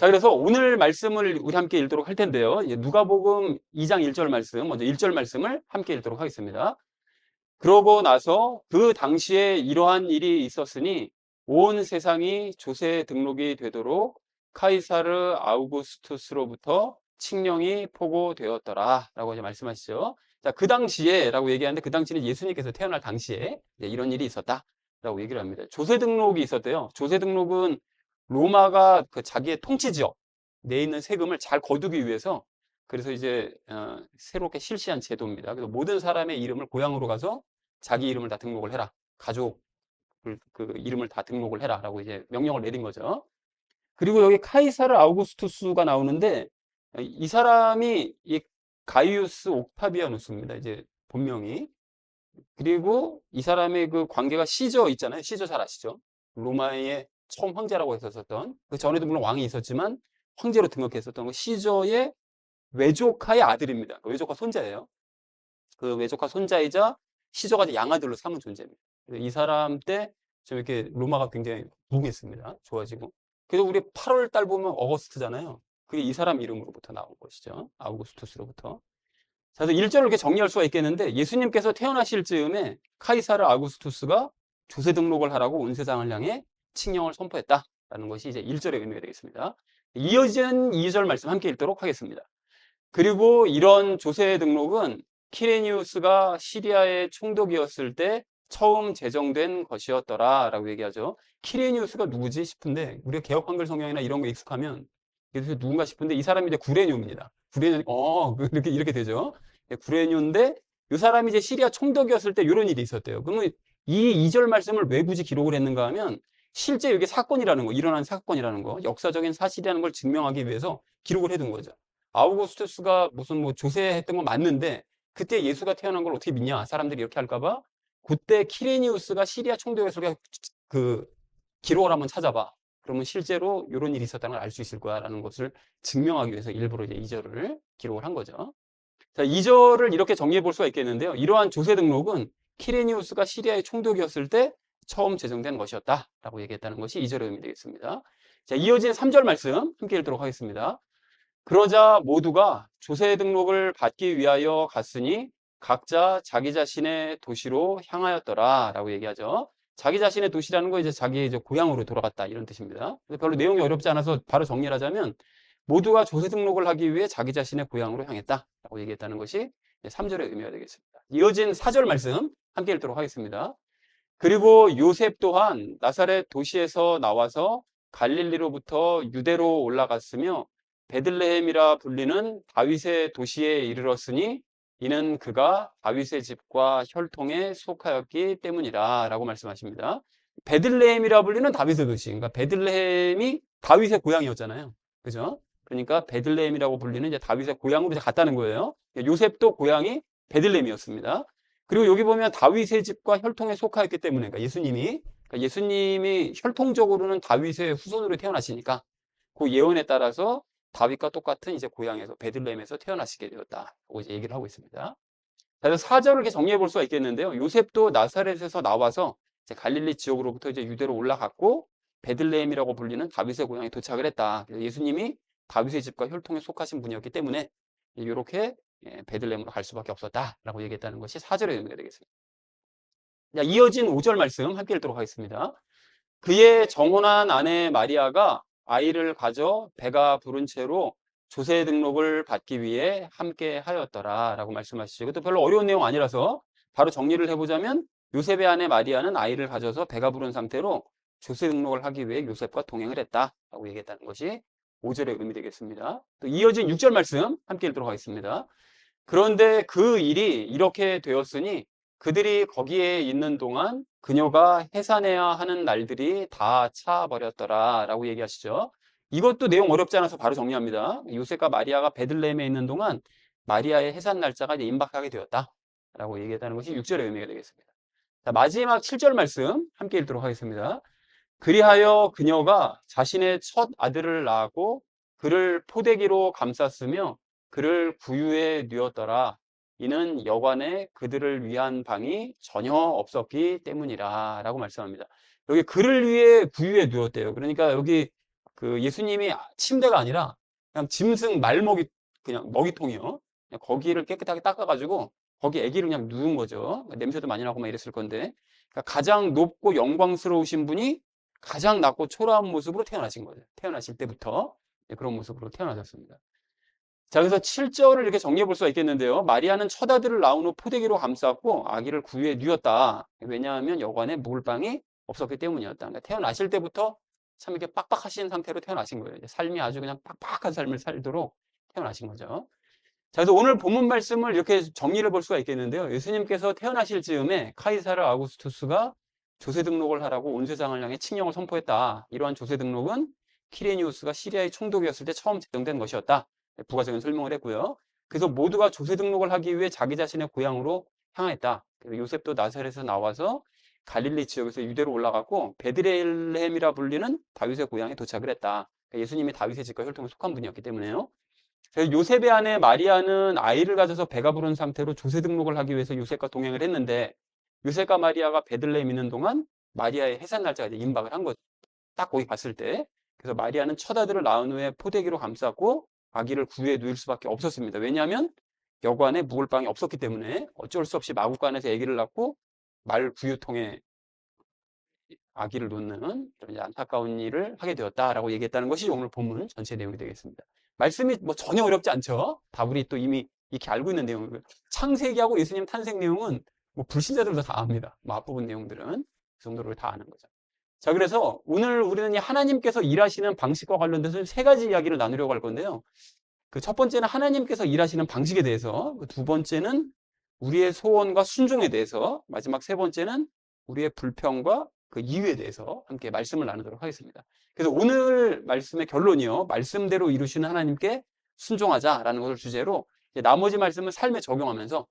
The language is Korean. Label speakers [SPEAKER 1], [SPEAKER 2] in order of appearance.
[SPEAKER 1] 자, 그래서 오늘 말씀을 우리 함께 읽도록 할 텐데요. 누가복음 2장 1절 말씀, 먼저 1절 말씀을 함께 읽도록 하겠습니다. 그러고 나서 그 당시에 이러한 일이 있었으니 온 세상이 조세 등록이 되도록 카이사르 아우구스투스로부터 칙령이 포고되었더라 라고 이제 말씀하시죠. 자, 그 당시에 라고 얘기하는데 그 당시는 예수님께서 태어날 당시에 이런 일이 있었다 라고 얘기를 합니다. 조세 등록이 있었대요. 조세 등록은 로마가 그 자기의 통치 지역 내에 있는 세금을 잘 거두기 위해서 그래서 이제 새롭게 실시한 제도입니다. 그래서 모든 사람의 이름을 고향으로 가서 자기 이름을 다 등록을 해라. 가족 그 이름을 다 등록을 해라라고 이제 명령을 내린 거죠. 그리고 여기 카이사르 아우구스투스가 나오는데 이 사람이 이 가이우스 옥타비아누스입니다. 이제 본명이. 그리고 이 사람의 그 관계가 시저 있잖아요. 시저 잘 아시죠? 로마의 처음 황제라고 했었던 그 전에도 물론 왕이 있었지만 황제로 등극했었던 그 시저의 외조카의 아들입니다. 그 외조카 손자예요. 그 외조카 손자이자 시저가 이제 양아들로 삼은 존재입니다. 이 사람 때 좀 이렇게 로마가 굉장히 부흥했습니다. 좋아지고. 그래서 우리 8월 달 보면 어거스트잖아요. 그게 이 사람 이름으로부터 나온 것이죠. 아우구스투스로부터. 그래서 1절을 이렇게 정리할 수가 있겠는데 예수님께서 태어나실 즈음에 카이사르 아우구스투스가 조세 등록을 하라고 온 세상을 향해 칙령을 선포했다라는 것이 이제 1절의 의미가 되겠습니다. 이어진 2절 말씀 함께 읽도록 하겠습니다. 그리고 이런 조세 등록은 키레니우스가 시리아의 총독이었을 때 처음 제정된 것이었더라라고 얘기하죠. 키레니우스가 누구지 싶은데 우리가 개역 한글 성경이나 이런 거 익숙하면 그래서 누군가 싶은데 이 사람이 이제 구레뇨입니다. 구레뇨 이렇게 되죠. 구레뇨인데 이 사람이 이제 시리아 총독이었을 때 이런 일이 있었대요. 그러면 이 2절 말씀을 왜 굳이 기록을 했는가 하면 실제 이게 사건이라는 거, 일어난 사건이라는 거, 역사적인 사실이라는 걸 증명하기 위해서 기록을 해둔 거죠. 아우구스투스가 무슨 뭐 조세했던 건 맞는데 그때 예수가 태어난 걸 어떻게 믿냐? 사람들이 이렇게 할까봐 그때 키레니우스가 시리아 총독에서 그 기록을 한번 찾아봐. 그러면 실제로 이런 일이 있었다는 걸 알 수 있을 거야라는 것을 증명하기 위해서 일부러 이제 2절을 기록을 한 거죠. 자, 2절을 이렇게 정리해 볼 수가 있겠는데요. 이러한 조세 등록은 키레니우스가 시리아의 총독이었을 때 처음 제정된 것이었다라고 얘기했다는 것이 2절의 의미 되겠습니다. 자, 이어진 3절 말씀 함께 읽도록 하겠습니다. 그러자 모두가 조세 등록을 받기 위하여 갔으니 각자 자기 자신의 도시로 향하였더라 라고 얘기하죠. 자기 자신의 도시라는 거 이제 자기의 이제 고향으로 돌아갔다 이런 뜻입니다. 별로 내용이 어렵지 않아서 바로 정리를 하자면 모두가 조세 등록을 하기 위해 자기 자신의 고향으로 향했다 라고 얘기했다는 것이 3절의 의미가 되겠습니다. 이어진 4절 말씀 함께 읽도록 하겠습니다. 그리고 요셉 또한 나사렛 도시에서 나와서 갈릴리로부터 유대로 올라갔으며 베들레헴이라 불리는 다윗의 도시에 이르렀으니 이는 그가 다윗의 집과 혈통에 속하였기 때문이라 라고 말씀하십니다. 베들레헴이라 불리는 다윗의 도시. 그러니까 베들레헴이 다윗의 고향이었잖아요. 그죠? 그러니까 베들레헴이라고 불리는 이제 다윗의 고향으로 이제 갔다는 거예요. 요셉도 고향이 베들레헴이었습니다. 그리고 여기 보면 다윗의 집과 혈통에 속하였기 때문에 그러니까 예수님이 혈통적으로는 다윗의 후손으로 태어나시니까 그 예언에 따라서 다윗과 똑같은 이제 고향에서 베들레헴에서 태어나시게 되었다고 이제 얘기를 하고 있습니다. 그래서 4절을 이렇게 정리해 볼 수가 있겠는데요. 요셉도 나사렛에서 나와서 이제 갈릴리 지역으로부터 이제 유대로 올라갔고 베들레헴이라고 불리는 다윗의 고향에 도착을 했다. 그래서 예수님이 다윗의 집과 혈통에 속하신 분이었기 때문에 이렇게 베들레헴으로 갈 수밖에 없었다라고 얘기했다는 것이 4절의 의미가 되겠습니다. 자, 이어진 5절 말씀 함께 읽도록 하겠습니다. 그의 정혼한 아내 마리아가 아이를 가져 배가 부른 채로 조세 등록을 받기 위해 함께 하였더라 라고 말씀하시죠. 이것도 별로 어려운 내용 아니라서 바로 정리를 해보자면 요셉의 아내 마리아는 아이를 가져서 배가 부른 상태로 조세 등록을 하기 위해 요셉과 동행을 했다라고 얘기했다는 것이 5절의 의미 되겠습니다. 또 이어진 6절 말씀 함께 읽도록 하겠습니다. 그런데 그 일이 이렇게 되었으니 그들이 거기에 있는 동안 그녀가 해산해야 하는 날들이 다 차버렸더라 라고 얘기하시죠. 이것도 내용 어렵지 않아서 바로 정리합니다. 요셉과 마리아가 베들레헴에 있는 동안 마리아의 해산 날짜가 이제 임박하게 되었다 라고 얘기했다는 것이 6절의 의미가 되겠습니다. 자, 마지막 7절 말씀 함께 읽도록 하겠습니다. 그리하여 그녀가 자신의 첫 아들을 낳고 그를 포대기로 감쌌으며 그를 구유에 뉘었더라. 이는 여관에 그들을 위한 방이 전혀 없었기 때문이라 라고 말씀합니다. 여기 그를 위해 구유에 뉘었대요. 그러니까 여기 그 예수님이 침대가 아니라 그냥 짐승 말먹이 그냥 먹이통이요. 그냥 거기를 깨끗하게 닦아가지고 거기 아기를 그냥 누운 거죠. 냄새도 많이 나고 막 이랬을 건데 그러니까 가장 높고 영광스러우신 분이 가장 낮고 초라한 모습으로 태어나신 거죠. 태어나실 때부터 그런 모습으로 태어나셨습니다. 자, 그래서 7절을 이렇게 정리해 볼 수가 있겠는데요. 마리아는 첫 아들을 낳은 후 포대기로 감쌌고 아기를 구유에 누였다. 왜냐하면 여관에 묵을 방이 없었기 때문이었다. 그러니까 태어나실 때부터 참 이렇게 빡빡하신 상태로 태어나신 거예요. 삶이 아주 그냥 빡빡한 삶을 살도록 태어나신 거죠. 자, 그래서 오늘 본문 말씀을 이렇게 정리를 볼 수가 있겠는데요. 예수님께서 태어나실 즈음에 카이사르 아우구스투스가 조세 등록을 하라고 온 세상을 향해 칙령을 선포했다. 이러한 조세 등록은 키레니우스가 시리아의 총독이었을 때 처음 제정된 것이었다. 부가적인 설명을 했고요. 그래서 모두가 조세 등록을 하기 위해 자기 자신의 고향으로 향했다. 요셉도 나사렛에서 나와서 갈릴리 지역에서 유대로 올라갔고 베드레헴이라 불리는 다윗의 고향에 도착을 했다. 예수님이 다윗의 집과 혈통에 속한 분이었기 때문에요. 그래서 요셉의 아내 마리아는 아이를 가져서 배가 부른 상태로 조세 등록을 하기 위해서 요셉과 동행을 했는데 요셉과 마리아가 베들레헴에 있는 동안 마리아의 해산 날짜가 이제 임박을 한 거죠. 딱 거기 갔을 때. 그래서 마리아는 첫 아들을 낳은 후에 포대기로 감쌌고 아기를 구유에 누일 수밖에 없었습니다. 왜냐하면 여관에 묵을 방이 없었기 때문에 어쩔 수 없이 마구간에서 아기를 낳고 말 구유통에 아기를 놓는 이런 안타까운 일을 하게 되었다라고 얘기했다는 것이 오늘 본문 전체 내용이 되겠습니다. 말씀이 뭐 전혀 어렵지 않죠? 다 우리 또 이미 이렇게 알고 있는 내용이고요. 창세기하고 예수님 탄생 내용은 뭐 불신자들도 다 압니다. 뭐 앞부분 내용들은 그 정도로 다 아는 거죠. 자, 그래서 오늘 우리는 이 하나님께서 일하시는 방식과 관련돼서 세 가지 이야기를 나누려고 할 건데요. 그 첫 번째는 하나님께서 일하시는 방식에 대해서, 그 두 번째는 우리의 소원과 순종에 대해서, 마지막 세 번째는 우리의 불평과 그 이유에 대해서 함께 말씀을 나누도록 하겠습니다. 그래서 오늘 말씀의 결론이요. 말씀대로 이루시는 하나님께 순종하자라는 것을 주제로 이제 나머지 말씀을 삶에 적용하면서